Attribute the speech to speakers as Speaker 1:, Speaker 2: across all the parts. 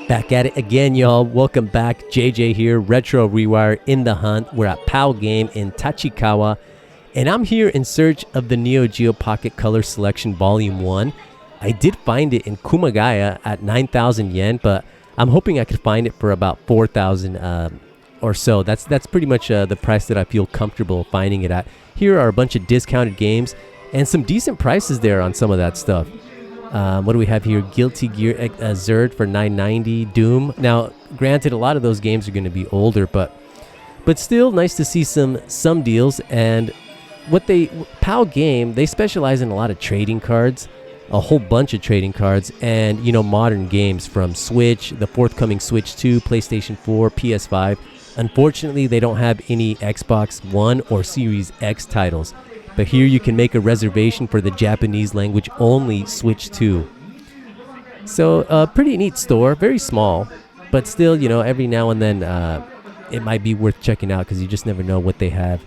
Speaker 1: Back at it again, y'all. Welcome back. JJ here, Retro ReWire in the hunt. We're at POW Game in Tachikawa, and I'm here in search of the Neo Geo Pocket Color Selection Volume 1. I did find it in Surugaya at 9,000 yen, but I'm hoping I could find it for about 4,000 or so. That's pretty much the price that I feel comfortable finding it at. Here are a bunch of discounted games and some decent prices there on some of that stuff. What do we have here? Guilty Gear Zerd for 990. Doom. Now, granted, a lot of those games are going to be older, but still nice to see some deals. And POW Game, they specialize in a lot of trading cards, a whole bunch of trading cards, and modern games from Switch, the forthcoming Switch 2, PlayStation 4, PS5. Unfortunately, they don't have any Xbox One or Series X titles. But here you can make a reservation for the Japanese language only Switch 2. So a pretty neat store, very small, but still, every now and then it might be worth checking out because you just never know what they have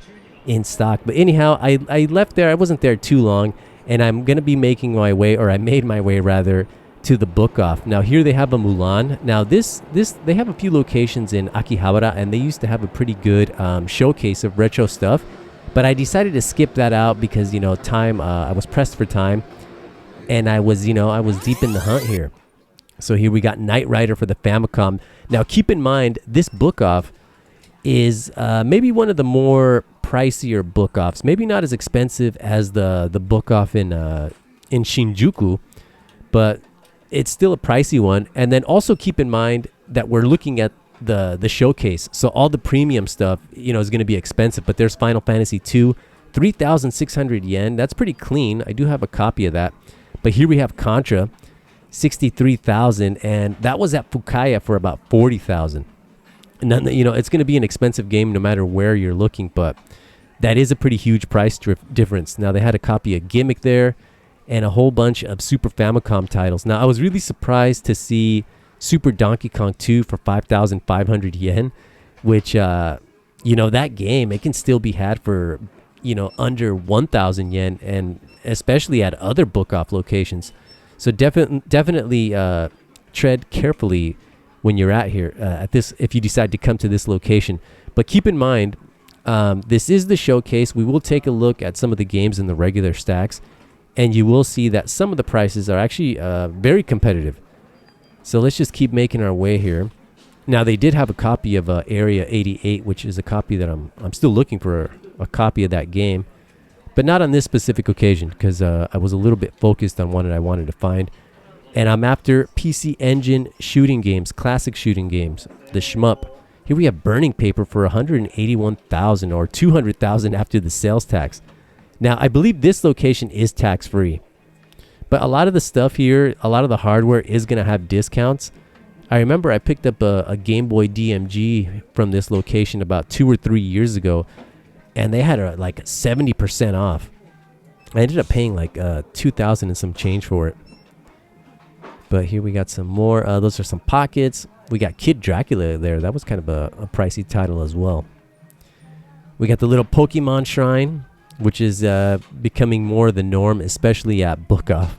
Speaker 1: in stock. But anyhow, I left there. I wasn't there too long, and I'm going to be making my way, or I made my way rather, to the book off. Now here they have a Mulan. Now this they have a few locations in Akihabara, and they used to have a pretty good showcase of retro stuff. But I decided to skip that out because, time, I was pressed for time, and I was deep in the hunt here. So here we got Knight Rider for the Famicom. Now, keep in mind, this book off is maybe one of the more pricier book offs. Maybe not as expensive as the book off in Shinjuku, but it's still a pricey one. And then also keep in mind that we're looking at the showcase, so all the premium stuff is going to be expensive. But there's Final Fantasy 2, 3,600 yen. That's pretty clean. I do have a copy of that. But here we have Contra, 63,000, and that was at Fukaya for about 40,000. And it's going to be an expensive game no matter where you're looking, but that is a pretty huge price difference. Now they had a copy of Gimmick there and a whole bunch of Super Famicom titles. Now I was really surprised to see Super Donkey Kong 2 for 5,500 yen, which, that game, it can still be had for, under 1,000 yen, and especially at other book-off locations. So definitely tread carefully when you're at this, if you decide to come to this location. But keep in mind, this is the showcase. We will take a look at some of the games in the regular stacks, and you will see that some of the prices are actually very competitive. So let's just keep making our way here. Now they did have a copy of Area 88, which is a copy that I'm still looking for a copy of that game, but not on this specific occasion because I was a little bit focused on what I wanted to find. And I'm after PC Engine shooting games, classic shooting games, the shmup. Here we have Burning Paper for 181,000 or 200,000 after the sales tax. Now I believe this location is tax free. But a lot of the stuff here, a lot of the hardware is going to have discounts. I remember I picked up a Game Boy DMG from this location about 2 or 3 years ago, and they had like 70% off. I ended up paying like 2,000 and some change for it. But here we got some more. Those are some pockets. We got Kid Dracula there. That was kind of a pricey title as well. We got the little Pokemon Shrine, which is becoming more the norm, especially at book off.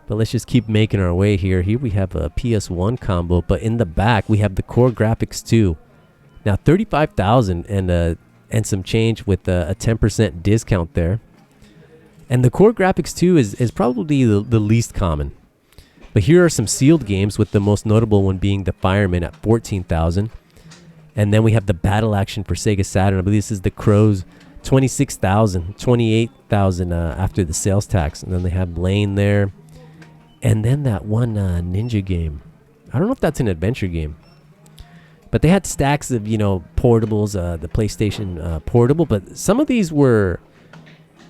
Speaker 1: But let's just keep making our way here. Here we have a PS1 combo, but in the back we have the Core Graphics 2. Now 35,000 and some change with a 10% discount there. And the Core Graphics 2 is probably the least common. But here are some sealed games, with the most notable one being the Fireman at 14,000. And then we have the Battle Action for Sega Saturn. I believe this is the Crows, 26,000, 28,000 after the sales tax. And then they have Lane there. And then that one ninja game. I don't know if that's an adventure game. But they had stacks of, portables, the PlayStation portable. But some of these were,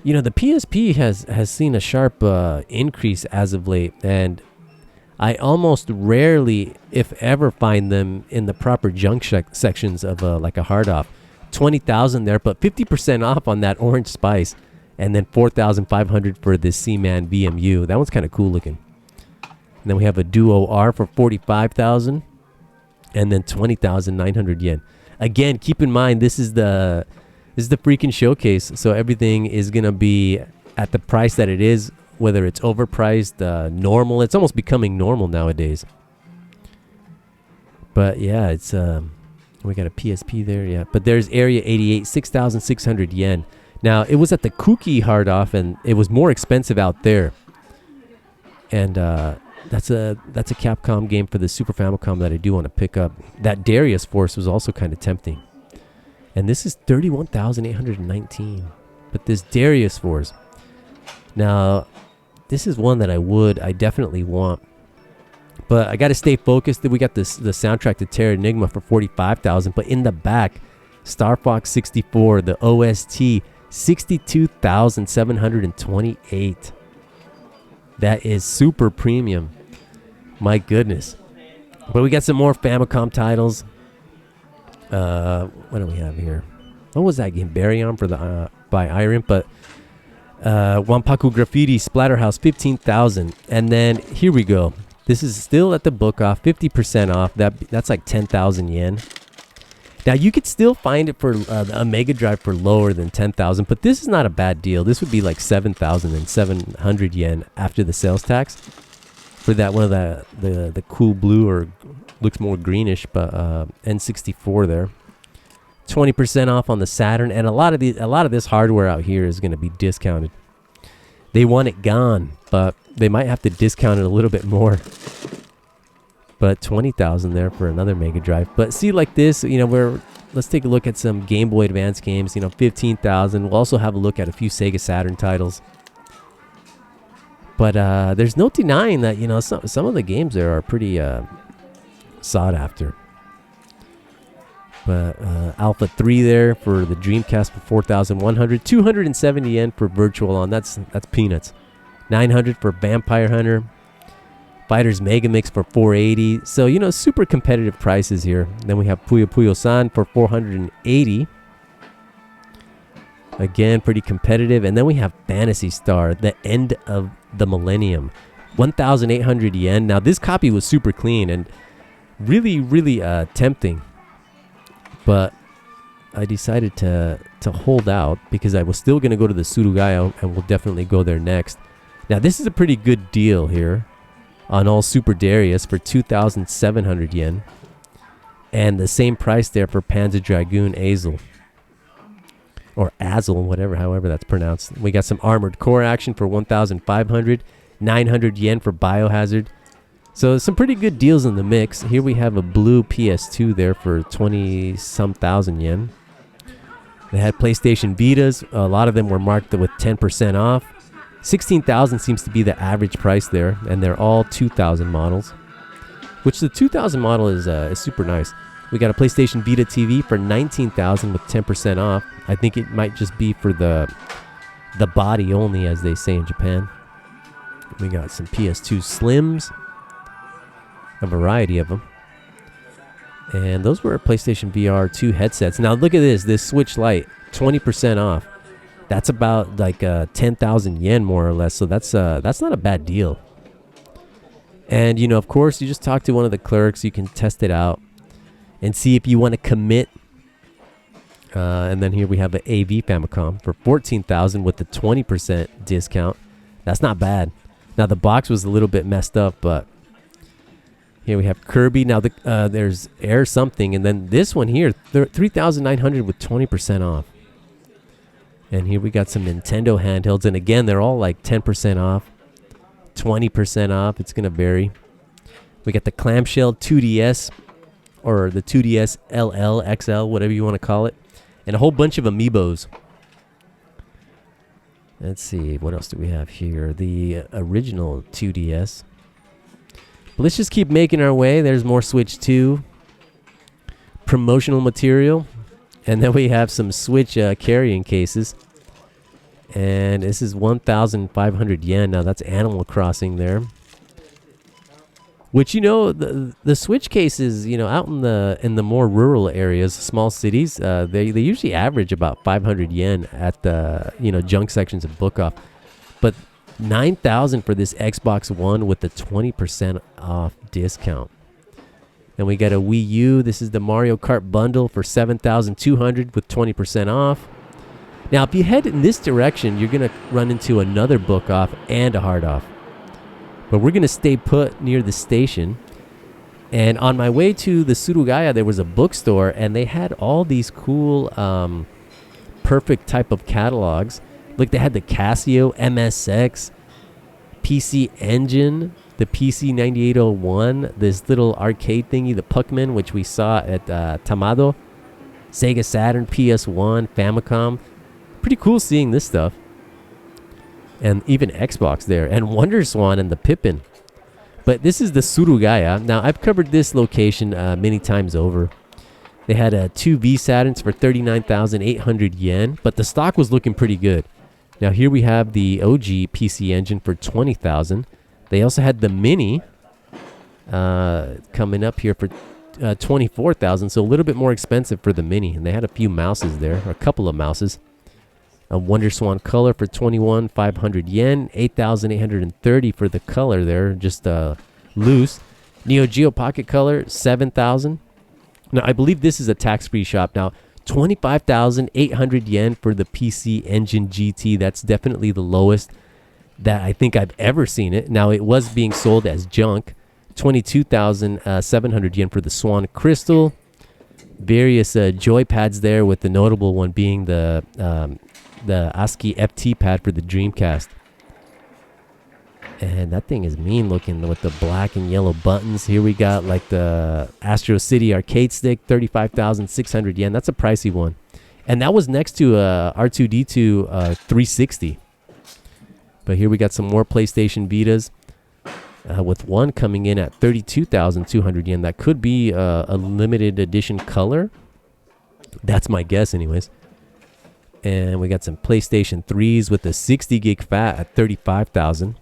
Speaker 1: the PSP has seen a sharp increase as of late. And I almost rarely, if ever, find them in the proper junk sections of like a hard off. 20,000 there, but 50% off on that Orange Spice. And then 4,500 for this Seaman VMU. That one's kind of cool looking. And then we have a Duo R for 45,000, and then 20,900 yen. Again, keep in mind this is the freaking showcase, so everything is gonna be at the price that it is, whether it's overpriced, normal. It's almost becoming normal nowadays. But yeah, it's we got a PSP there, yeah. But there's Area 88, 6,600 yen. Now, it was at the Kuki hard off, and it was more expensive out there. And that's a Capcom game for the Super Famicom that I do want to pick up. That Darius Force was also kind of tempting. And this is 31,819. But this Darius Force. Now, this is one that I definitely want. But I got to stay focused. We got the soundtrack to Terra Enigma for 45,000. But in the back, Star Fox 64, the OST, 62,728. That is super premium. My goodness. But we got some more Famicom titles. What do we have here? What was that game? Baryon for the by Iron. But Wanpaku Graffiti Splatterhouse, 15,000. And then here we go. This is still at the book off, 50% off. That's like 10,000 yen. Now, you could still find it for a Mega Drive for lower than 10,000, but this is not a bad deal. This would be like 7,700 yen after the sales tax for that one of the cool blue, or looks more greenish, but N64 there. 20% off on the Saturn, and a lot of this hardware out here is going to be discounted. They want it gone, but they might have to discount it a little bit more. But 20,000 there for another Mega Drive. But see, like this, let's take a look at some Game Boy Advance games. 15,000. We'll also have a look at a few Sega Saturn titles. But there's no denying that some of the games there are pretty sought after. But Alpha 3 there for the Dreamcast for 4,100. 270 yen for Virtual On. That's peanuts. 900 for Vampire Hunter. Fighters Mega Mix for 480. So, super competitive prices here. Then we have Puyo Puyo San for 480. Again, pretty competitive. And then we have Phantasy Star, the End of the Millennium. 1,800 yen. Now, this copy was super clean and really, really tempting. But I decided to hold out because I was still going to go to the Surugaya, and we'll definitely go there next. Now, this is a pretty good deal here on all Super Darius for 2,700 yen. And the same price there for Panzer Dragoon Azel. Or Azel, however that's pronounced. We got some Armored Core action for 1,500. 900 yen for Biohazard. So some pretty good deals in the mix. Here we have a blue PS2 there for 20-some thousand yen. They had PlayStation Vitas. A lot of them were marked with 10% off. 16,000 seems to be the average price there, and they're all 2,000 models, which the 2,000 model is super nice. We got a PlayStation Vita TV for 19,000 with 10% off. I think it might just be for the body only, as they say in Japan. We got some PS2 Slims, a variety of them, and those were PlayStation VR 2 headsets. Now look at this Switch Lite, 20% off. That's about like 10,000 yen more or less. So that's not a bad deal. And of course, you just talk to one of the clerks. You can test it out and see if you want to commit. And then here we have an AV Famicom for 14,000 with the 20% discount. That's not bad. Now the box was a little bit messed up, but here we have Kirby. Now there's Air something, and then this one here, 3,900 with 20% off. And here we got some Nintendo handhelds. And again, they're all like 10% off, 20% off. It's going to vary. We got the clamshell 2DS, or the 2DS LL, XL, whatever you want to call it. And a whole bunch of amiibos. Let's see. What else do we have here? The original 2DS. But let's just keep making our way. There's more Switch 2. Promotional material. And then we have some Switch carrying cases. And this is 1,500 yen. Now that's Animal Crossing there. Which, the Switch cases, out in the more rural areas, small cities, they usually average about 500 yen at the, junk sections of Book Off. But 9,000 for this Xbox One with the 20% off discount. Then we got a Wii U. This is the Mario Kart bundle for 7,200 with 20% off. Now, if you head in this direction, you're going to run into another Book Off and a Hard Off. But we're going to stay put near the station. And on my way to the Surugaya, there was a bookstore, and they had all these cool, perfect type of catalogs. Like they had the Casio MSX, PC Engine, the PC 9801, this little arcade thingy, the Puckman, which we saw at Tamado, Sega Saturn, PS1, Famicom. Pretty cool seeing this stuff. And even Xbox there, and Wonder Swan and the Pippin. But this is the Surugaya. Now, I've covered this location many times over. They had 2 V Saturns for 39,800 yen, but the stock was looking pretty good. Now, here we have the OG PC Engine for 20,000. They also had the Mini coming up here for 24,000, so a little bit more expensive for the Mini. And they had a few mouses there, or a couple of mouses. A Wonder Swan Color for 21,500 yen, 8,830 for the color there, just loose. Neo Geo Pocket Color, 7,000. Now, I believe this is a tax-free shop. Now, 25,800 yen for the PC Engine GT. That's definitely the lowest that I think I've ever seen it. Now, it was being sold as junk. 22,700 yen for the Swan Crystal. Various joypads there, with the notable one being the ASCII FT pad for the Dreamcast. And that thing is mean looking with the black and yellow buttons. Here we got like the Astro City arcade stick, 35,600 yen. That's a pricey one. And that was next to R2D2 360. But here we got some more PlayStation Vitas, with one coming in at 32,200 yen. That could be a limited edition color. That's my guess anyways. And we got some PlayStation 3s with the 60 gig fat at 35,000.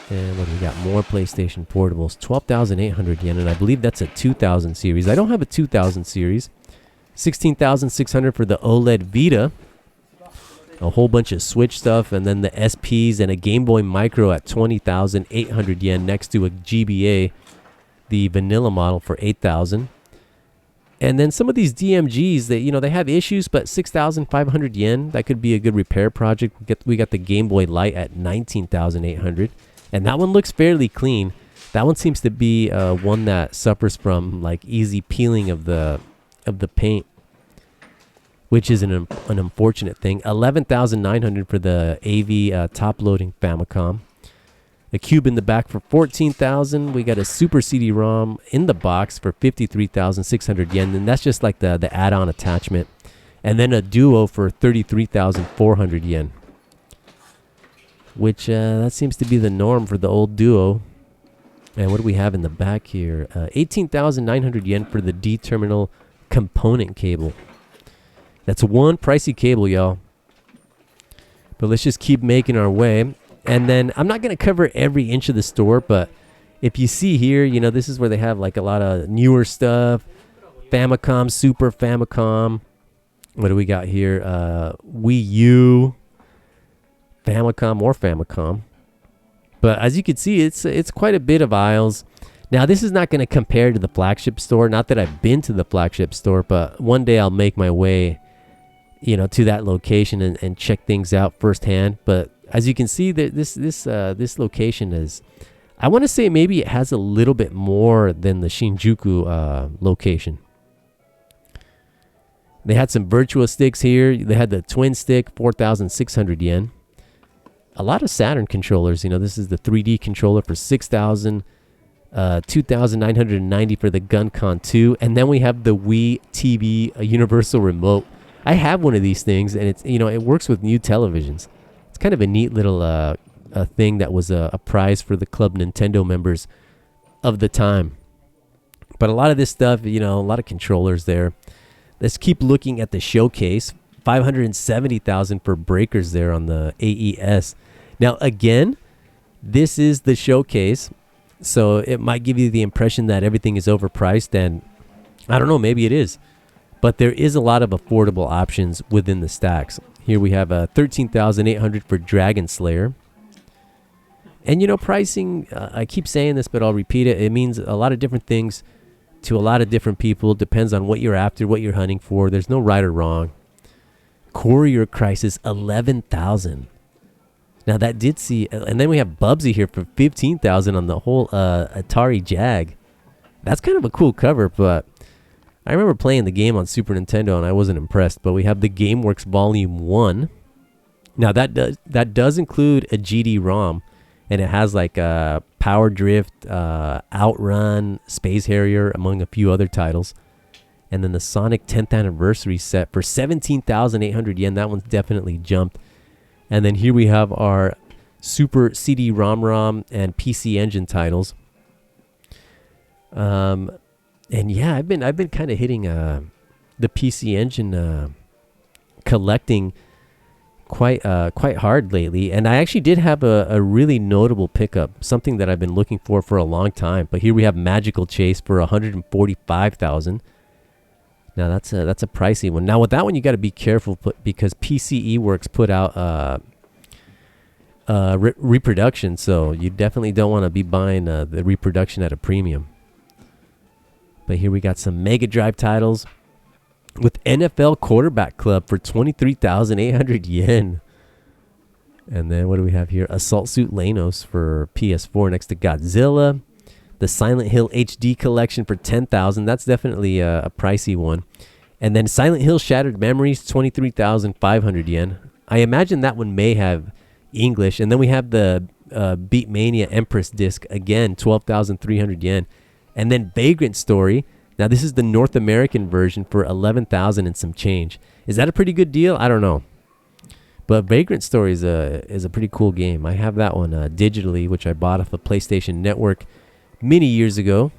Speaker 1: And then we got more PlayStation portables, 12,800 yen. And I believe that's a 2000 series. I don't have a 2000 series. 16,600 for the OLED Vita. A whole bunch of Switch stuff. And then the SPs and a Game Boy Micro at 20,800 yen next to a GBA, the vanilla model, for 8,000. And then some of these DMGs that, they have issues, but 6,500 yen, that could be a good repair project. We got the Game Boy Light at 19,800, and that one looks fairly clean. That one seems to be one that suffers from like easy peeling of the paint, which is an unfortunate thing. 11,900 for the AV top-loading Famicom. A cube in the back for 14,000. We got a Super CD-ROM in the box for 53,600 yen, and that's just like the add-on attachment. And then a Duo for 33,400 yen, which that seems to be the norm for the old Duo. And what do we have in the back here? 18,900 yen for the D-terminal component cable. That's one pricey cable, y'all. But let's just keep making our way. And then I'm not going to cover every inch of the store, but if you see here, this is where they have like a lot of newer stuff. Famicom, Super Famicom. What do we got here? Wii U, Famicom, or Famicom. But as you can see, it's quite a bit of aisles. Now, this is not going to compare to the flagship store. Not that I've been to the flagship store, but one day I'll make my way, to that location and check things out firsthand. But as you can see, this location is, I want to say maybe it has a little bit more than the Shinjuku location. They had some Virtua sticks here. They had the twin stick, 4,600 yen. A lot of Saturn controllers. This is the 3D controller for 6,000, 2,990 for the GunCon 2, and then we have the Wii TV, a universal remote. I have one of these things, and it's it works with new televisions. It's kind of a neat little a thing that was a prize for the Club Nintendo members of the time. But a lot of this stuff, a lot of controllers there. Let's keep looking at the showcase. 570,000 for breakers there on the AES. Now, again, this is the showcase, so it might give you the impression that everything is overpriced, and I don't know, maybe it is. But there is a lot of affordable options within the stacks. Here we have 13,800 for Dragon Slayer. And pricing, I keep saying this, but I'll repeat it. It means a lot of different things to a lot of different people. Depends on what you're after, what you're hunting for. There's no right or wrong. Courier Crisis, 11,000. Now that did see, and then we have Bubsy here for 15,000 on the whole Atari Jag. That's kind of a cool cover, but I remember playing the game on Super Nintendo and I wasn't impressed. But we have the GameWorks Volume 1. Now that does include a GD-ROM, and it has like Power Drift, Outrun, Space Harrier, among a few other titles. And then the Sonic 10th Anniversary set for 17,800 yen. That one's definitely jumped. And then here we have our Super CD-ROM and PC Engine titles. And yeah, I've been kind of hitting the PC Engine collecting quite hard lately, and I actually did have a really notable pickup, something that I've been looking for a long time. But here we have Magical Chase for 145,000. Now that's a pricey one. Now with that one, you got to be careful because PCE Works put out reproduction, so you definitely don't want to be buying the reproduction at a premium. But here we got some Mega Drive titles with NFL Quarterback Club for 23,800 yen. And then what do we have here? Assault Suit Lanos for PS4 next to Godzilla. The Silent Hill HD collection for 10,000. That's definitely a pricey one. And then Silent Hill Shattered Memories, 23,500 yen. I imagine that one may have English. And then we have the Beatmania Empress disc again, 12,300 yen. And then Vagrant Story. Now this is the North American version for 11,000 and some change. Is that a pretty good deal? I don't know. But Vagrant Story is a pretty cool game. I have that one digitally, which I bought off the PlayStation Network many years ago.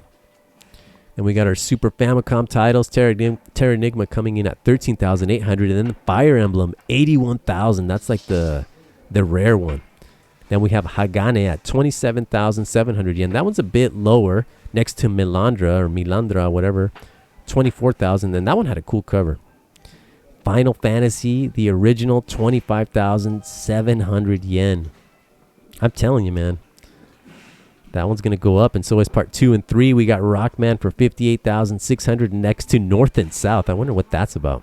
Speaker 1: And we got our Super Famicom titles, Terra Enigma coming in at 13,800, and then the Fire Emblem 81,000. That's like the rare one. Then we have Hagane at 27,700 yen. That one's a bit lower, next to Milandra, whatever, 24,000. And that one had a cool cover. Final Fantasy, the original, 25,700 yen. I'm telling you, man. That one's going to go up, and so is part 2 and 3. We got Rockman for 58,600 next to North and South. I wonder what that's about.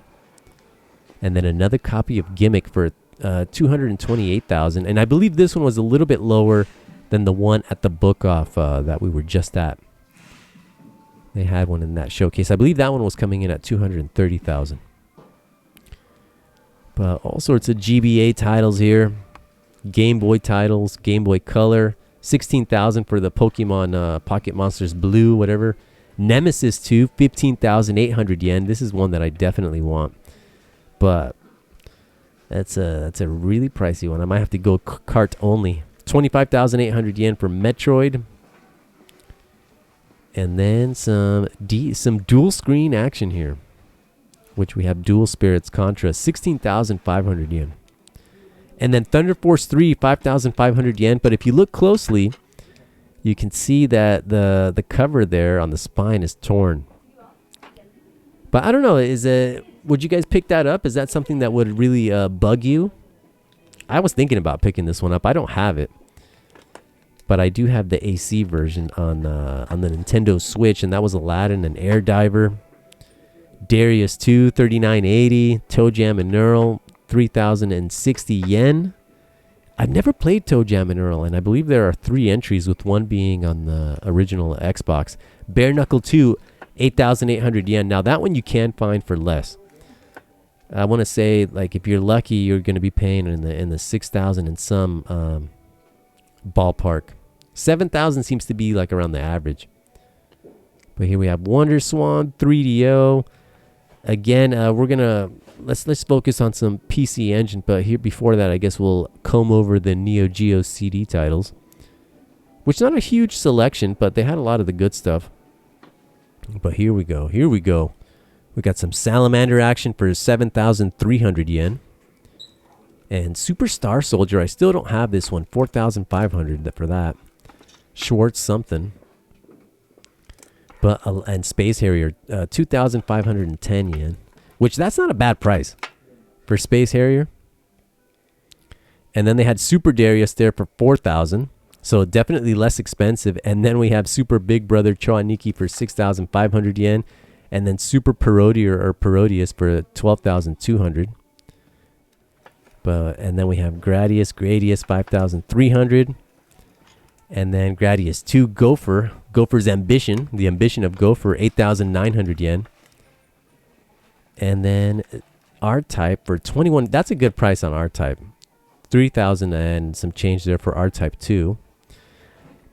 Speaker 1: And then another copy of Gimmick for 228,000. And I believe this one was a little bit lower than the one at the book off that we were just at. They had one in that showcase. I believe that one was coming in at 230,000. But all sorts of GBA titles here. Game Boy titles, Game Boy Color. 16,000 for the Pokemon Pocket Monsters Blue, whatever. Nemesis 2, 15,800 yen. This is one that I definitely want. But that's a really pricey one. I might have to go cart only. 25,800 yen for Metroid. And then some dual screen action here, which we have Dual Spirits Contra, 16,500 yen. And then Thunder Force 3, 5,500 yen. But if you look closely, you can see that the cover there on the spine is torn. But I don't know, would you guys pick that up? Is that something that would really bug you? I was thinking about picking this one up. I don't have it. But I do have the AC version on the Nintendo Switch, and that was Aladdin and Air Diver. Darius 2, 3,980. Toe Jam and Earl, 3,060 yen. I've never played Toe Jam and Earl, and I believe there are 3 entries, with one being on the original Xbox. Bare Knuckle 2, 8,800 yen. Now that one you can find for less. I want to say, like, if you're lucky, you're going to be paying in the 6,000 and some ballpark. 7,000 seems to be like around the average. But here we have Wonder Swan 3DO. Again, we're gonna let's focus on some PC Engine. But here before that, I guess we'll comb over the Neo Geo CD titles, which is not a huge selection, but they had a lot of the good stuff. But here we go. We got some Salamander action for 7,300 yen. And Super Star Soldier, I still don't have this one. 4,500 for that. Schwartz something. But and Space Harrier, 2,510 yen. Which, that's not a bad price for Space Harrier. And then they had Super Darius there for 4,000. So definitely less expensive. And then we have Super Big Brother Choaniki for 6,500 yen. And then Super Parodius for 12,200. And then we have Gradius 5,300. And then Gradius 2 Gopher's Ambition, the ambition of Gopher, 8,900 yen. And then R-Type for 21. That's a good price on R-Type. 3,000 and some change there for R-Type 2.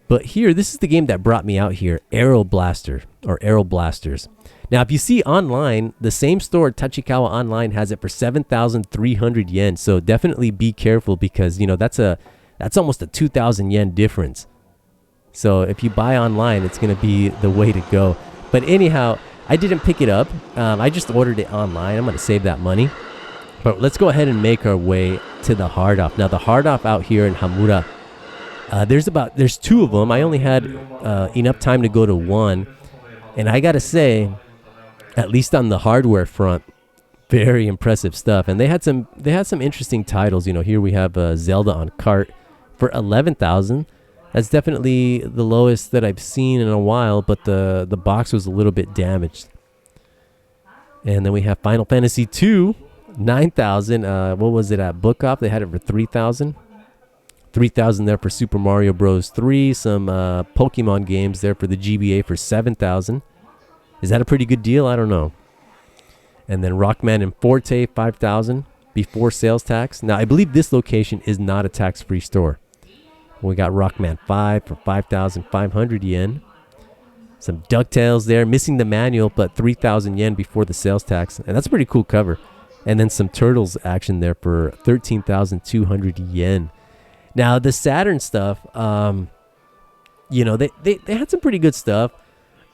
Speaker 1: But here, this is the game that brought me out here, Aero Blaster or Aero Blasters. Now, if you see online, the same store, Tachikawa Online, has it for 7,300 yen. So definitely be careful because, you know, that's almost a 2,000 yen difference. So if you buy online, it's going to be the way to go. But anyhow, I didn't pick it up. I just ordered it online. I'm going to save that money. But let's go ahead and make our way to the hard off. Now, the hard off out here in Hamura, there's two of them. I only had enough time to go to one. And I got to say, at least on the hardware front, very impressive stuff. And they had some interesting titles. You know, here we have Zelda on cart for 11,000. That's definitely the lowest that I've seen in a while, but the box was a little bit damaged. And then we have Final Fantasy 2, 9,000. What was it at Book Off? They had it for 3,000. 3,000 there for Super Mario Bros. 3. Some Pokemon games there for the GBA for 7,000. Is that a pretty good deal? I don't know. And then Rockman and Forte, 5,000 before sales tax. Now, I believe this location is not a tax-free store. We got Rockman 5 for 5,500 yen. Some DuckTales there, missing the manual, but 3,000 yen before the sales tax. And that's a pretty cool cover. And then some Turtles action there for 13,200 yen. Now, the Saturn stuff, you know, they had some pretty good stuff.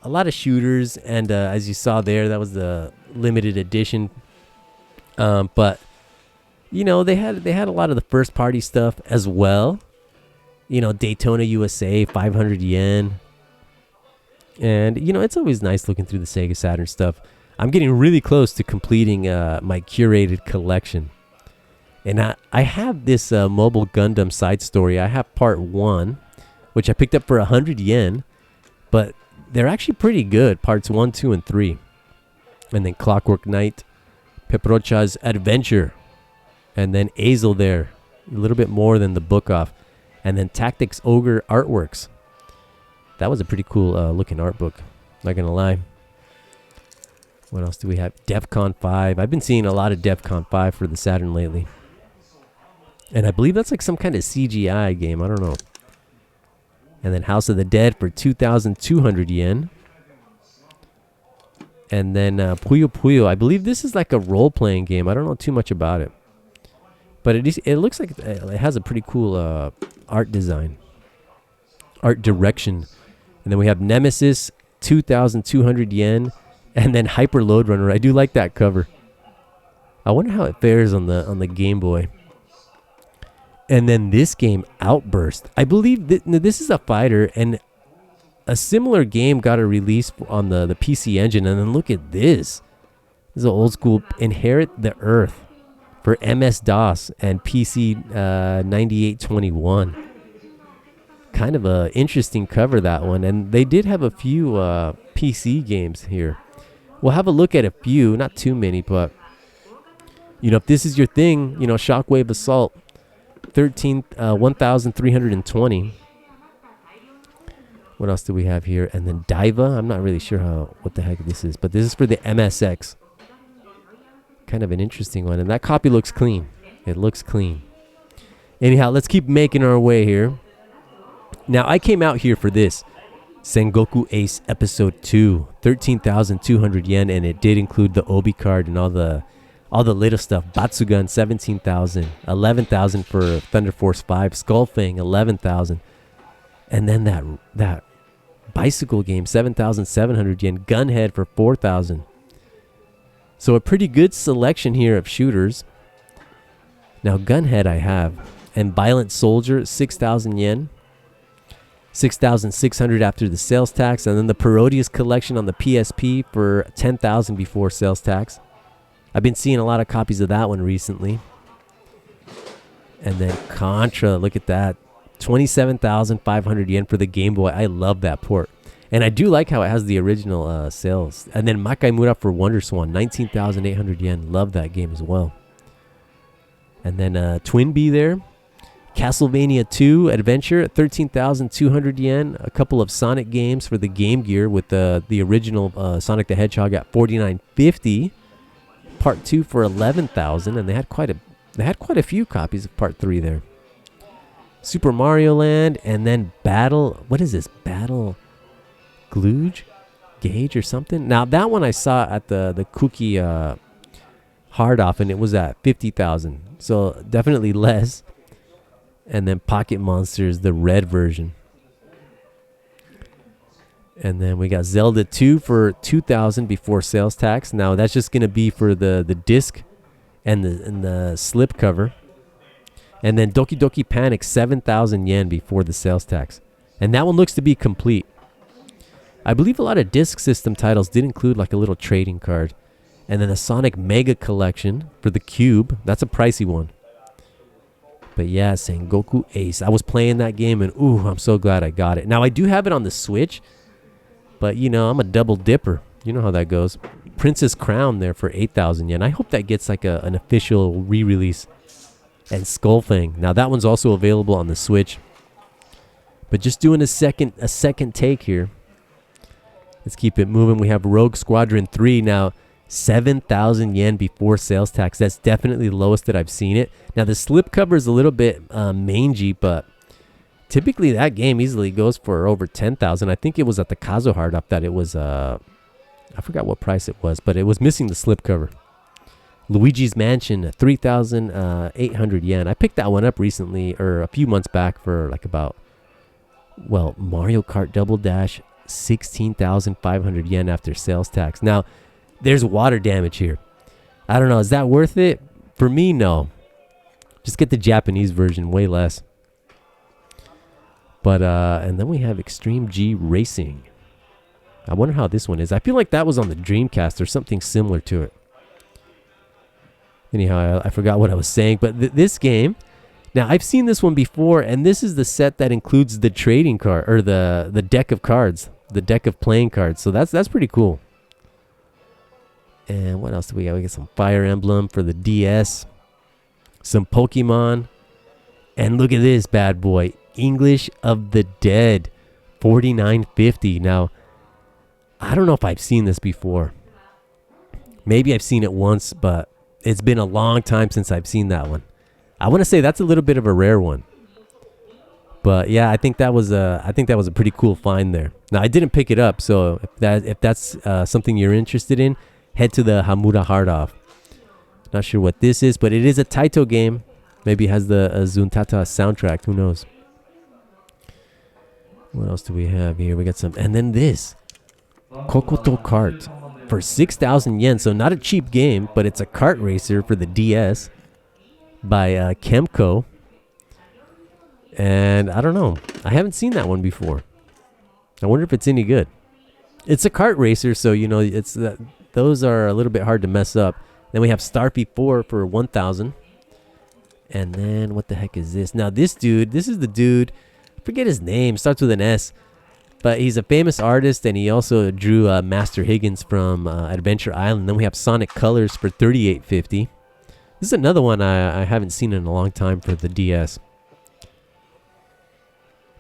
Speaker 1: A lot of shooters, and as you saw there, that was the limited edition. But, you know, they had a lot of the first-party stuff as well. You know, Daytona USA, 500 yen. And, you know, it's always nice looking through the Sega Saturn stuff. I'm getting really close to completing my curated collection. And I have this Mobile Gundam side story. I have part 1, which I picked up for 100 yen. But they're actually pretty good, parts 1, 2, and 3. And then Clockwork Knight, Peprocha's Adventure. And then Azel there, a little bit more than the Book Off. And then Tactics Ogre Artworks. That was a pretty cool looking art book, not going to lie. What else do we have? DEFCON 5. I've been seeing a lot of DEFCON 5 for the Saturn lately. And I believe that's like some kind of CGI game. I don't know. And then House of the Dead for 2,200 yen. And then Puyo Puyo. I believe this is like a role-playing game. I don't know too much about it. But it looks like it has a pretty cool art design. Art direction. And then we have Nemesis, 2,200 yen. And then Hyper Load Runner. I do like that cover. I wonder how it fares on the Game Boy. And then this game, Outburst. I believe this is a fighter, and a similar game got a release on the PC Engine. And then look at this. This is an old school Inherit the Earth for MS-DOS and PC 9821. Kind of a interesting cover, that one. And they did have a few PC games here. We'll have a look at a few, not too many, but you know, if this is your thing, you know, Shockwave Assault, 1,320. What else do we have here? And then Diva. I'm not really sure what the heck this is, but this is for the MSX. Kind of an interesting one, and that copy looks clean. It looks clean. Anyhow, let's keep making our way here. Now, I came out here for this. Sengoku Ace Episode 2, 13,200 yen, and it did include the Obi card and all the little stuff. Batsugan, 17,000, 11,000 for Thunder Force 5, Skullfang, 11,000, and then that bicycle game, 7,700 yen, Gunhead for 4,000. So a pretty good selection here of shooters. Now Gunhead I have, and Violent Soldier, 6,000 yen. 6,600 after the sales tax, and then the Parodius collection on the PSP for 10,000 before sales tax. I've been seeing a lot of copies of that one recently. And then Contra, look at that, 27,500 yen for the Game Boy. I love that port, and I do like how it has the original sales. And then Makaimura for Wonder Swan, 19,800 yen. Love that game as well. And then Twin Bee there. Castlevania 2 Adventure at 13,200 yen. A couple of Sonic games for the Game Gear with the original Sonic the Hedgehog at 49.50. Part 2 for 11,000, and they had quite a few copies of Part 3 there. Super Mario Land, and then Battle. What is this? Battle Gauge or something? Now that one I saw at the Cookie hard off, and it was at 50,000. So definitely less. And then Pocket Monsters, the red version. And then we got Zelda 2 for 2,000 before sales tax. Now that's just going to be for the disc and the slip cover. And then Doki Doki Panic, 7,000 yen before the sales tax. And that one looks to be complete. I believe a lot of disc system titles did include like a little trading card. And then the Sonic Mega Collection for the Cube. That's a pricey one. But yeah, Sengoku Ace. I was playing that game and ooh, I'm so glad I got it. Now I do have it on the Switch. But you know, I'm a double dipper. You know how that goes. Princess Crown there for 8,000 yen. I hope that gets like an official re-release. And Skullfang. Now that one's also available on the Switch. But just doing a second take here. Let's keep it moving. We have Rogue Squadron 3 now. 7,000 yen before sales tax. That's definitely the lowest that I've seen it. Now the slipcover is a little bit mangy, but typically that game easily goes for over 10,000. I think it was at the Kazo hard up that it was I forgot what price it was, but it was missing the slipcover. Luigi's Mansion, 3,800 yen. I picked that one up recently, or a few months back, for like about, well, Mario Kart Double Dash, 16,500 yen after sales tax. Now there's water damage here. I don't know. Is that worth it? For me, no. Just get the Japanese version, way less. But, and then we have Extreme G Racing. I wonder how this one is. I feel like that was on the Dreamcast or something similar to it. Anyhow, I forgot what I was saying. But this game, now I've seen this one before, and this is the set that includes the trading card, or the deck of cards, the deck of playing cards. So that's pretty cool. And what else do we got? We got some Fire Emblem for the DS. Some Pokemon. And look at this bad boy. English of the Dead. 49.50. Now, I don't know if I've seen this before. Maybe I've seen it once, but it's been a long time since I've seen that one. I want to say that's a little bit of a rare one. But yeah, I think that was a pretty cool find there. Now, I didn't pick it up, so if that's something you're interested in, head to the Hamura Hard Off. Not sure what this is, but it is a Taito game. Maybe it has the Zuntata soundtrack. Who knows? What else do we have here? We got some. And then this. Kokoto Kart. For 6,000 yen. So not a cheap game, but it's a kart racer for the DS. By Kemco. And I don't know. I haven't seen that one before. I wonder if it's any good. It's a kart racer, so you know it's those are a little bit hard to mess up. Then we have Starfy 4 for 1,000. And then what the heck is this? Now this is the dude. I forget his name. Starts with an S. But he's a famous artist, and he also drew Master Higgins from Adventure Island. Then we have Sonic Colors for 38.50. This is another one I haven't seen in a long time for the DS.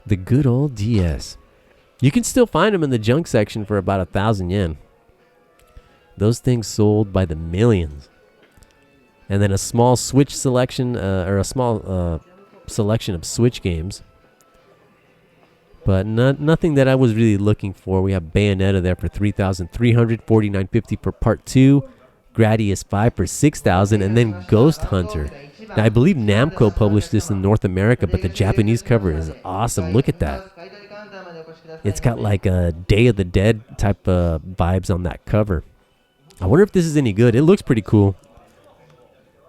Speaker 1: The good old DS. You can still find them in the junk section for about 1,000 yen. Those things sold by the millions. And then a small Switch selection, or a small selection of Switch games. But nothing that I was really looking for. We have Bayonetta there for 3,300, 49.50 for Part 2. Gradius 5 for 6,000, and then Ghost Hunter. Now, I believe Namco published this in North America, but the Japanese cover is awesome. Look at that. It's got like a Day of the Dead type of vibes on that cover. I wonder if this is any good. It looks pretty cool.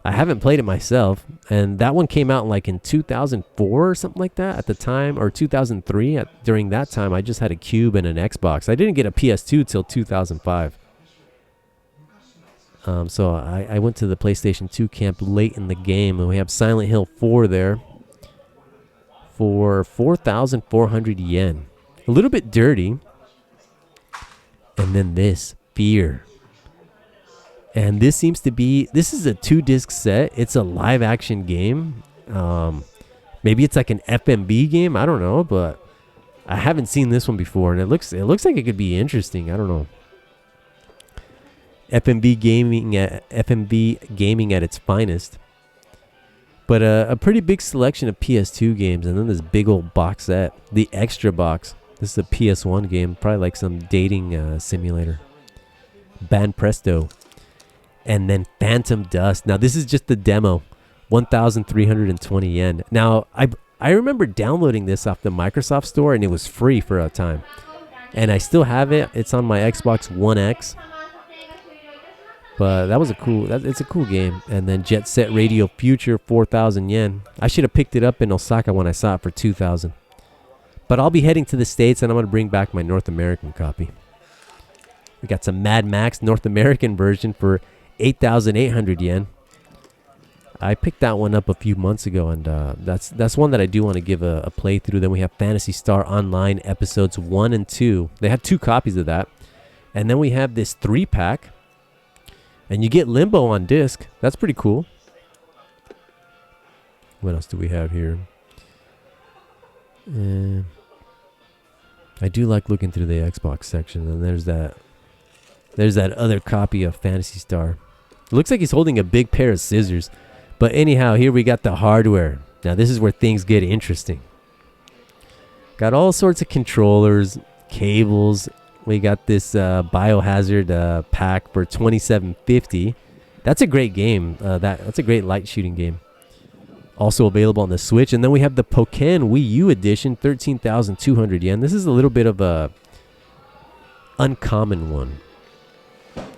Speaker 1: I haven't played it myself, and that one came out like in 2004 or something like that at the time, or 2003. During that time, I just had a Cube and an Xbox. I didn't get a PS2 till 2005. So I went to the PlayStation 2 camp late in the game, and we have Silent Hill 4 there for 4,400 yen. A little bit dirty. And then this, Fear. And this seems to be, this is a 2-disc set. It's a live action game. Maybe it's like an FMV game. I don't know, but I haven't seen this one before, and it looks like it could be interesting. I don't know. FMV gaming at its finest. But a pretty big selection of PS2 games, and then this big old box set, the extra box. This is a PS1 game, probably like some dating simulator. Banpresto. And then Phantom Dust. Now this is just the demo, 1,320 yen. Now I remember downloading this off the Microsoft Store, and it was free for a time. And I still have it. It's on my Xbox One X. But that was it's a cool game. And then Jet Set Radio Future, 4,000 yen. I should have picked it up in Osaka when I saw it for 2,000. But I'll be heading to the States, and I'm going to bring back my North American copy. We got some Mad Max North American version for 8,800 yen. I picked that one up a few months ago, and that's one that I do want to give a playthrough. Then we have Phantasy Star Online episodes 1 and 2. They have 2 copies of that. And then we have this 3-pack. And you get Limbo on disc. That's pretty cool. What else do we have here? I do like looking through the Xbox section. And there's that other copy of Phantasy Star. It looks like he's holding a big pair of scissors. But anyhow, here we got the hardware. Now this is where things get interesting. Got all sorts of controllers, cables. We got this Biohazard pack for $27.50. That's a great game. That's a great light shooting game. Also available on the Switch. And then we have the Pokken Wii U edition, 13,200 yen. This is a little bit of a uncommon one.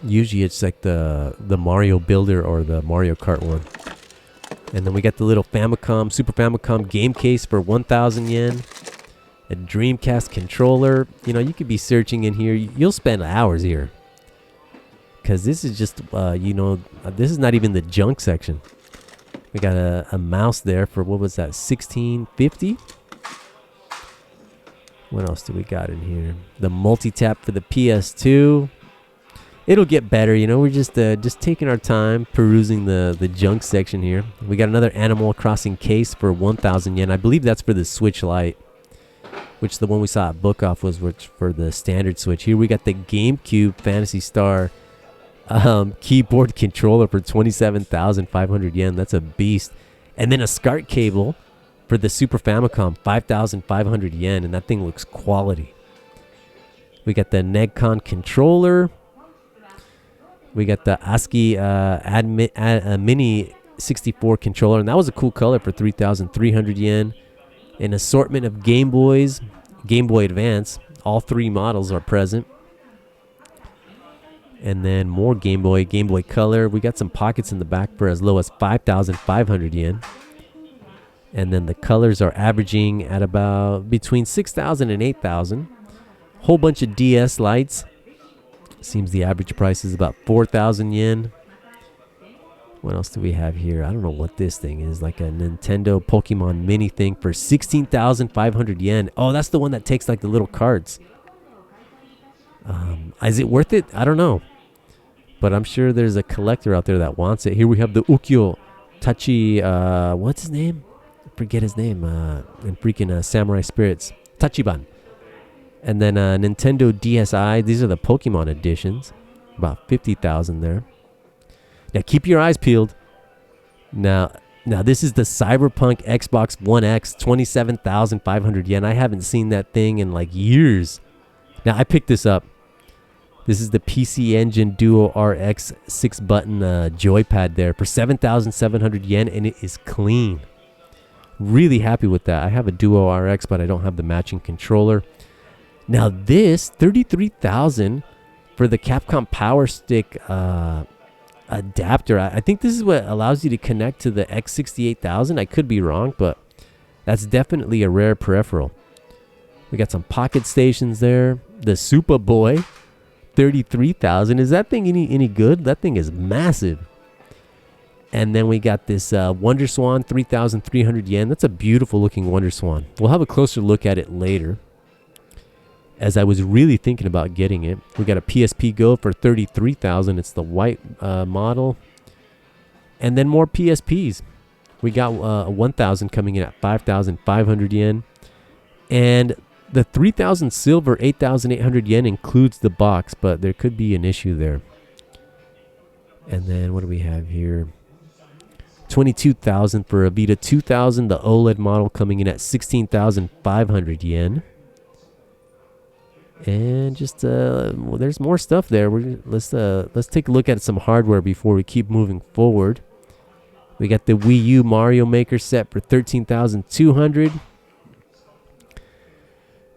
Speaker 1: Usually it's like the Mario Builder or the Mario Kart one. And then we got the little Super Famicom game case for 1,000 yen. A Dreamcast controller. You know, you could be searching in here. You'll spend hours here. Because this is just, this is not even the junk section. We got a mouse there for, what was that, $16.50? What else do we got in here? The multi-tap for the PS2. It'll get better, you know. We're just taking our time perusing the junk section here. We got another Animal Crossing case for 1,000 yen. I believe that's for the Switch Lite, which the one we saw at Book Off was for the standard Switch. Here we got the GameCube Phantasy Star keyboard controller for 27,500 yen. That's a beast. And then a SCART cable for the Super Famicom, 5,500 yen, and that thing looks quality. We got the Negcon controller. We got the ASCII Mini 64 controller, and that was a cool color for 3,300 yen. An assortment of Game Boys, Game Boy Advance. All 3 models are present. And then more Game Boy Color. We got some pockets in the back for as low as 5,500 yen. And then the colors are averaging at about between 6,000 and 8,000. Whole bunch of DS lights. Seems the average price is about 4,000 yen. What else do we have here? I don't know what this thing is. Like a Nintendo Pokemon mini thing for 16,500 yen. Oh, that's the one that takes like the little cards. Is it worth it? I don't know. But I'm sure there's a collector out there that wants it. Here we have the Ukyo Tachi. What's his name? I forget his name. In freaking Samurai Spirits. Tachiban. And then Nintendo DSi. These are the Pokemon editions. About 50,000 there. Now keep your eyes peeled. Now this is the Cyberpunk Xbox One X, 27,500 yen. I haven't seen that thing in like years. Now I picked this up. This is the PC Engine Duo RX 6-button joypad there for 7,700 yen, and it is clean. Really happy with that. I have a Duo RX, but I don't have the matching controller. Now this 33,000 for the Capcom Power Stick adapter. I think this is what allows you to connect to the X68000. I could be wrong, but that's definitely a rare peripheral. We got some pocket stations there. The Super Boy, 33,000. Is that thing any good? That thing is massive. And then we got this Wonder Swan, 3,300 yen. That's a beautiful looking Wonder Swan. We'll have a closer look at it later. as I was really thinking about getting it. We got a PSP Go for $33,000. It's the white model. And then more PSPs. We got a 1,000 coming in at 5,500 yen. And the 3,000 silver, 8,800 yen includes the box, but there could be an issue there. And then what do we have here? 22,000 for a Vita 2000, the OLED model coming in at 16,500 yen. And just well, there's more stuff there. Let's take a look at some hardware before we keep moving forward. We got the Wii U Mario Maker set for 13,200.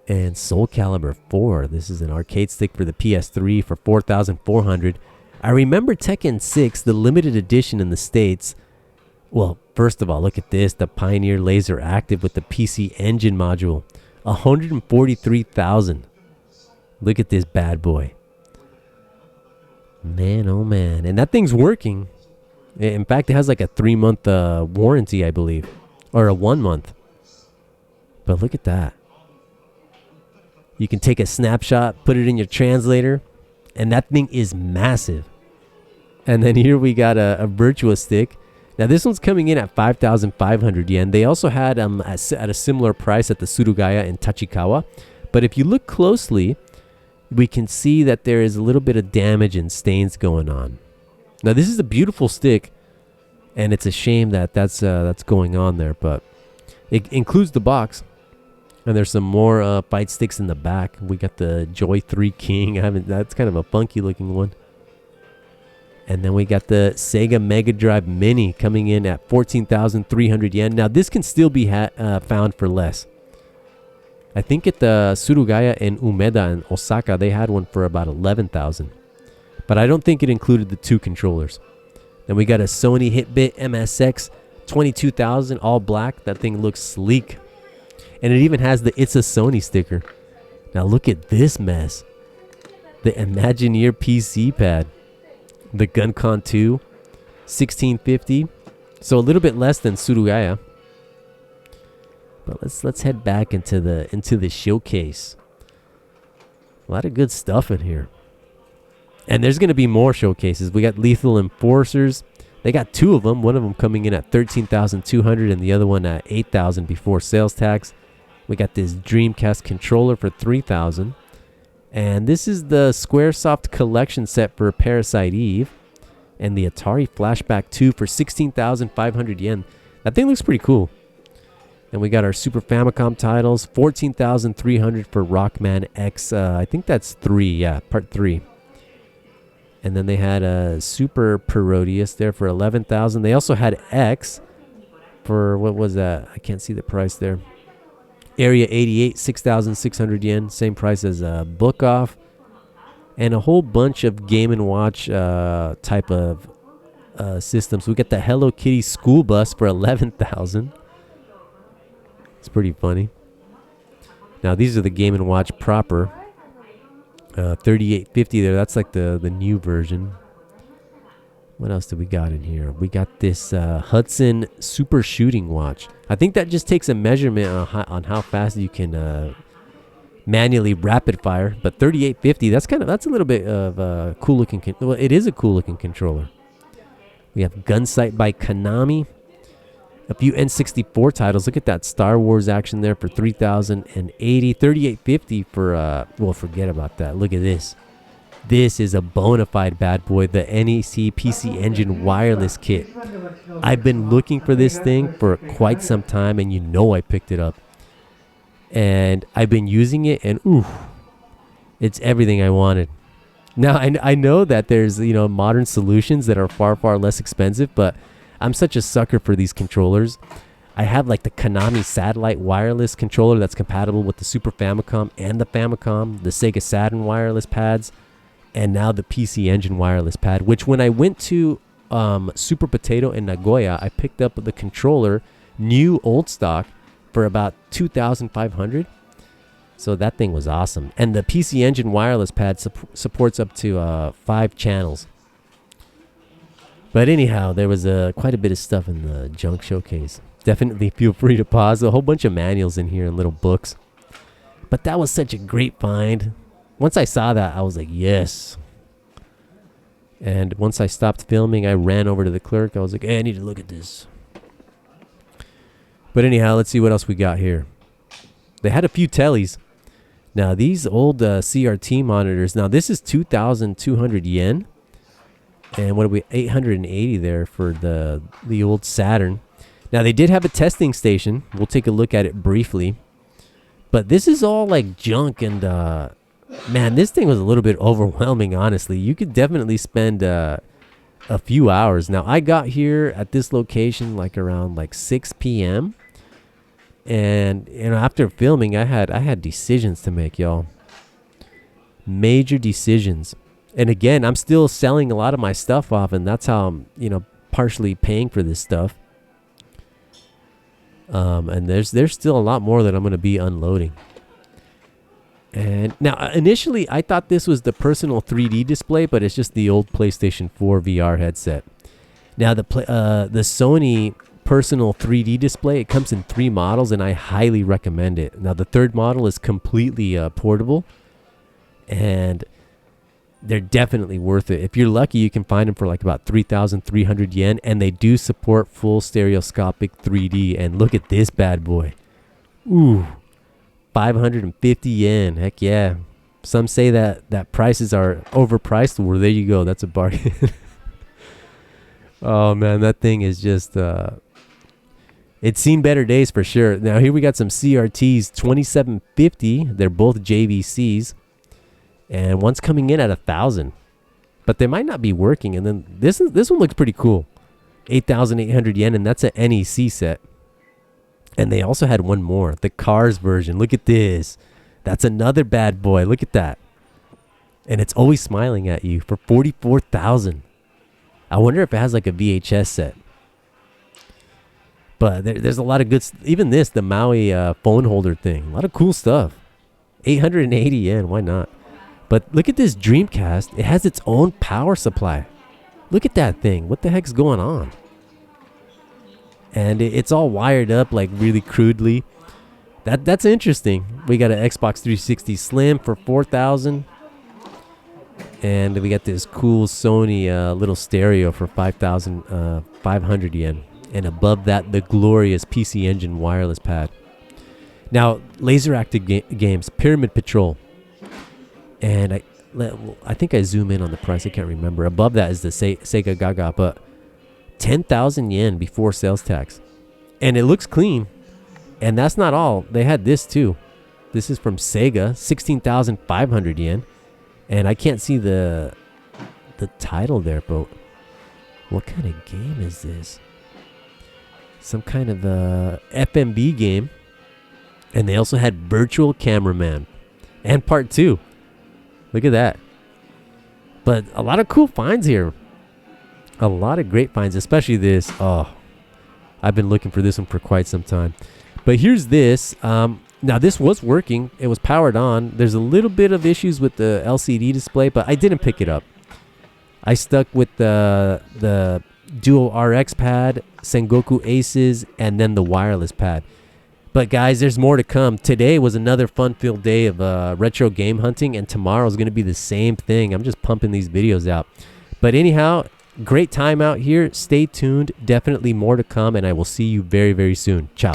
Speaker 1: And Soul Calibur 4. This is an arcade stick for the PS3 for 4,400. I remember Tekken 6, the limited edition in the States. Well, first of all, look at this. The Pioneer Laser Active with the PC Engine module. 143,000. Look at this bad boy. Man, oh man. And that thing's working. In fact, it has like a 3-month warranty, I believe. Or a 1 month. But look at that. You can take a snapshot, put it in your translator, and that thing is massive. And then here we got a Virtua Stick. Now this one's coming in at 5,500 yen. They also had at a similar price at the Surugaya and Tachikawa. But if you look closely, we can see that there is a little bit of damage and stains going on. Now this is a beautiful stick, and it's a shame that that's going on there. But it includes the box. And there's some more fight sticks in the back. We got the Joy 3 King. That's kind of a funky looking one. And then we got the Sega Mega Drive Mini coming in at 14,300 yen. Now this can still be found for less. I think at the Surugaya in Umeda in Osaka, they had one for about 11,000. But I don't think it included the 2 controllers. Then we got a Sony Hitbit MSX 22,000, all black. That thing looks sleek. And it even has the It's a Sony sticker. Now look at this mess. The Imagineer PC pad. The GunCon 2. 1650. So a little bit less than Surugaya. But let's head back into the showcase. A lot of good stuff in here. And there's going to be more showcases. We got Lethal Enforcers. They got 2 of them. One of them coming in at 13,200 and the other one at 8,000 before sales tax. We got this Dreamcast controller for 3,000. And this is the Squaresoft collection set for Parasite Eve. And the Atari Flashback 2 for 16,500 yen. That thing looks pretty cool. Then we got our Super Famicom titles. 14,300 for Rockman X. I think that's 3. Yeah, part 3. And then they had a Super Parodius there for 11,000. They also had X for, what was that? I can't see the price there. Area 88, 6,600 yen. Same price as Book Off. And a whole bunch of Game & Watch type of systems. We got the Hello Kitty School Bus for 11,000. It's pretty funny. Now, these are the Game & Watch proper. 3850 there. That's like the new version. What else do we got in here? We got this Hudson Super Shooting Watch. I think that just takes a measurement on how fast you can manually rapid fire. But 3850, that's a little bit of a cool looking. Well, it is a cool looking controller. We have Gunsight by Konami. A few N64 titles. Look at that Star Wars action there for 3,080. 3850 for well, forget about that. Look at this. This is a bona fide bad boy, the NEC PC Engine wireless kit. I've been looking for this thing for quite some time, and you know I picked it up. And I've been using it, and ooh, it's everything I wanted. Now, I know that there's, modern solutions that are far, far less expensive, but I'm such a sucker for these controllers. I have like the Konami satellite wireless controller that's compatible with the Super Famicom and the Famicom, the Sega Saturn wireless pads, and now the PC Engine wireless pad, which when I went to Super Potato in Nagoya, I picked up the controller, new old stock, for about 2,500. So that thing was awesome. And the PC Engine wireless pad supports up to 5 channels. But anyhow, there was quite a bit of stuff in the junk showcase. Definitely feel free to pause. A whole bunch of manuals in here and little books. But that was such a great find. Once I saw that, I was like, yes. And once I stopped filming, I ran over to the clerk. I was like, hey, I need to look at this. But anyhow, let's see what else we got here. They had a few tellies. Now, these old CRT monitors. Now, this is 2,200 yen. And what are we? 880 there for the old Saturn. Now, they did have a testing station. We'll take a look at it briefly. But this is all like junk. And, man, this thing was a little bit overwhelming, honestly. You could definitely spend a few hours. Now, I got here at this location like around like 6 p.m. And, you know, after filming, I had decisions to make, y'all. Major decisions. And again, I'm still selling a lot of my stuff off, and that's how I'm, you know, partially paying for this stuff. And there's still a lot more that I'm going to be unloading. And now, initially, I thought this was the personal 3D display, but it's just the old PlayStation 4 VR headset. Now, the Sony personal 3D display, it comes in 3 models, and I highly recommend it. Now, the third model is completely portable, and they're definitely worth it. If you're lucky, you can find them for like about 3,300 yen, and they do support full stereoscopic 3D. And look at this bad boy. Ooh, 550 yen. Heck yeah. Some say that prices are overpriced. Well, there you go. That's a bargain. Oh, man, that thing is just... it's seen better days for sure. Now, here we got some CRTs, 2750. They're both JVCs. And one's coming in at 1,000. But they might not be working. And then this one looks pretty cool. 8,800 yen, and that's an NEC set. And they also had one more, the Cars version. Look at this. That's another bad boy. Look at that. And it's always smiling at you for 44,000. I wonder if it has like a VHS set. But there's a lot of good... Even this, the Maui phone holder thing. A lot of cool stuff. 880 yen. Why not? But look at this Dreamcast. It has its own power supply. Look at that thing. What the heck's going on? And it's all wired up like really crudely. That's interesting. We got an Xbox 360 Slim for 4,000. And we got this cool Sony little stereo for 5,500 yen. And above that, the glorious PC Engine wireless pad. Now, laser active games, Pyramid Patrol. And I think I zoom in on the price. I can't remember. Above that is the Sega Gaga, but 10,000 yen before sales tax. And it looks clean. And that's not all. They had this too. This is from Sega, 16,500 yen. And I can't see the title there, but what kind of game is this? Some kind of FMB game. And they also had Virtual Cameraman and Part 2. Look at that. But a lot of cool finds here. A lot of great finds, especially this. Oh, I've been looking for this one for quite some time. But here's this. Now, this was working. It was powered on. There's a little bit of issues with the LCD display, but I didn't pick it up. I stuck with the Duo RX pad, Sengoku Aces, and then the wireless pad. But guys, there's more to come. Today was another fun-filled day of retro game hunting, and tomorrow is going to be the same thing. I'm just pumping these videos out. But anyhow, great time out here. Stay tuned. Definitely more to come, and I will see you very, very soon. Ciao.